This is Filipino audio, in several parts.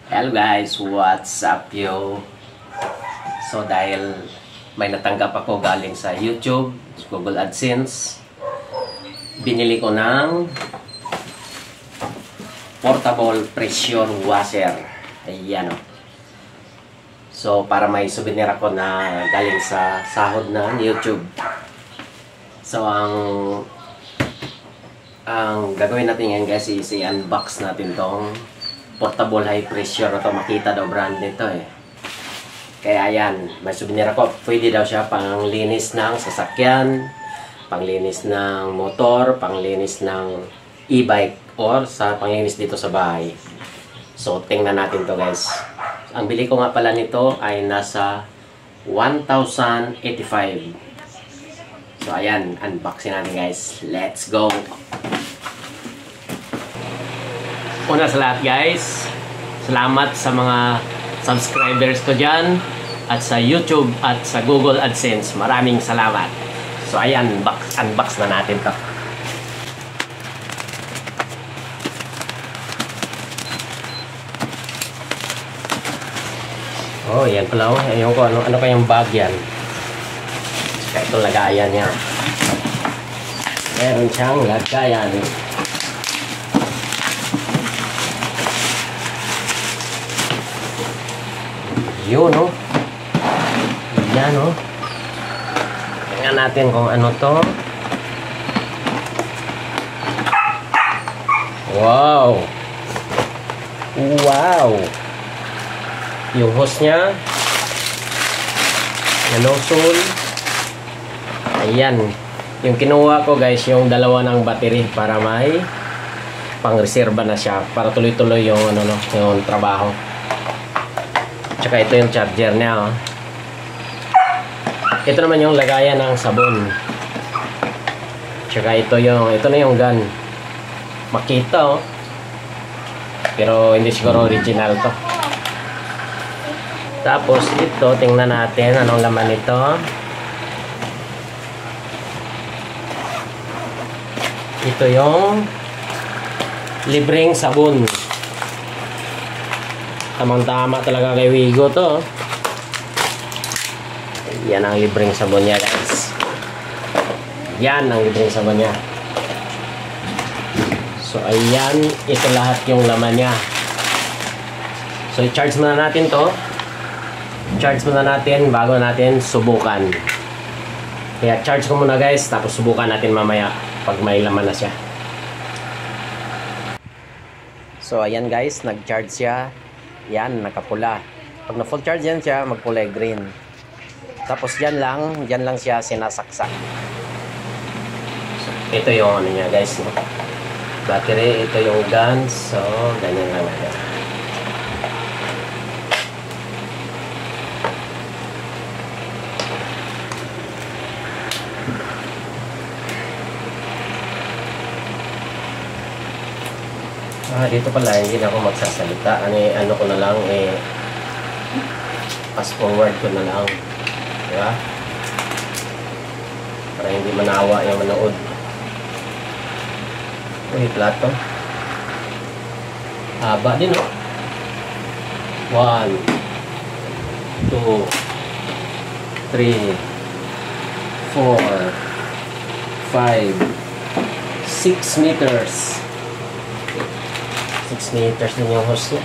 Hello guys, what's up yo? So dahil may natanggap ako galing sa YouTube, Google AdSense, binili ko ng portable pressure washer. Ayan o. So para may souvenir ako na galing sa sahod ng YouTube. So ang gagawin natin ngayon guys is i-unbox natin tong portable high pressure na to. Makita daw brand nito eh. Kaya ayan, may souvenir ako. Pwede daw siya panglinis ng sasakyan, panglinis ng motor, panglinis ng e-bike, or sa panglinis dito sa bahay. So tingnan natin to guys. Ang bili ko nga pala nito ay nasa 1,085. So ayan, unboxing natin guys. Let's go! Una sa lahat guys, salamat sa mga subscribers ko dyan at sa YouTube at sa Google AdSense. Maraming salamat. So ayan, unbox na natin to. Oh, yan pala oh. Ayun ko, ano kayang bag yan. Kaya ito lagayan niya. Meron siyang lagayan. Yun, no? Yan, no? Tingnan natin kung ano to. Wow! Wow! Yung hose niya. Yung nozzle. Ayan. Yung kinuha ko, guys, yung dalawa ng battery para may pang-reserva na siya. Para tuloy-tuloy yung, ano, no, yung trabaho. Tsaka ito yung charger niya, oh. Ito naman yung lagayan ng sabon. Tsaka ito na yung gun. Makita, oh. Pero hindi siguro original to. Tapos ito, tingnan natin anong laman nito. Ito yung libreng sabon. Tamang-tama talaga kay Wigo to. Yan ang libreng sabon niya guys. Yan ang libreng sabon niya. So ayan, ito lahat yung laman niya. So i-charge muna natin to. Charge muna natin bago natin subukan. Kaya charge ko muna guys, tapos subukan natin mamaya pag may laman na siya. So ayan guys, nag-charge siya. Yan, nakapula. Pag na full charge yan siya, magkulay green. Tapos dyan lang siya sinasaksak. So, ito yung ano niya guys, no? Battery, ito yung gun. So, ganyan lang natin. Dito pala, hindi na ako magsasalita. Ano ko na lang, fast forward ko na lang. Diba? Para hindi manawa yung manood. Uy, plato. Haba din, oh. 1, 2, 3, 4, 5, 6 meters. 6 meters din yung hose niya.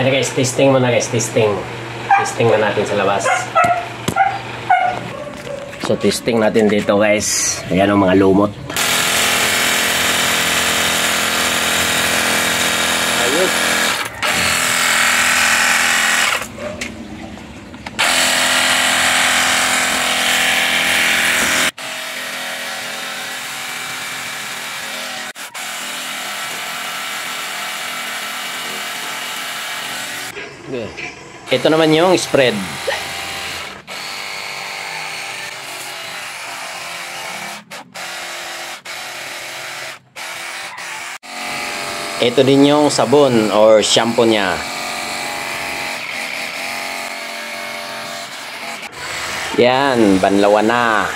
Ano guys, testing muna guys, testing. Testing na natin sa labas. So testing natin dito guys. Ayan ang mga lumot. Ayun. Ito naman yung spread. Ito din yung sabon or shampoo niya. Yan, banlawan na.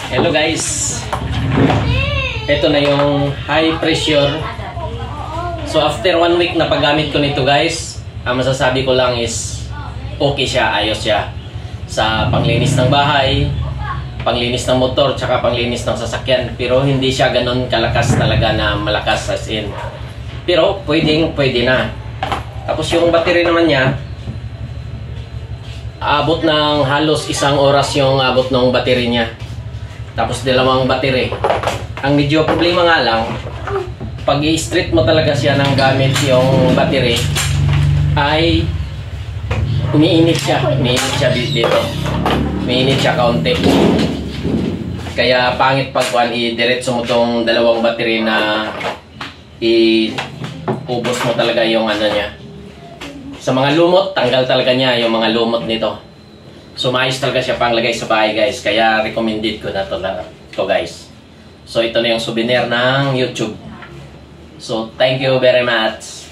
Hello guys. Ito na yung high pressure. So after 1 week na paggamit ko nito guys, ang masasabi ko lang is okay siya, ayos siya. Sa panglinis ng bahay, panglinis ng motor, tsaka panglinis ng sasakyan. Pero hindi siya ganun kalakas talaga na malakas as in. Pero pwede na. Tapos yung battery naman niya, aabot ng halos 1 oras yung abot ng battery niya. Tapos 2 battery. Ang medyo problema nga lang, pag i-straight mo talaga siya ng gamit yung battery, ay umiinit siya dito. Umiinit siya kaunti. Kaya pangit pag i-diretso mo tong 2 battery na i-ubos mo talaga yung ano niya. Sa mga lumot, tanggal talaga niya yung mga lumot nito. So maayos talaga siya panglagay sa bahay guys. Kaya recommended ko na to guys. So ito na yung souvenir ng YouTube. So thank you very much.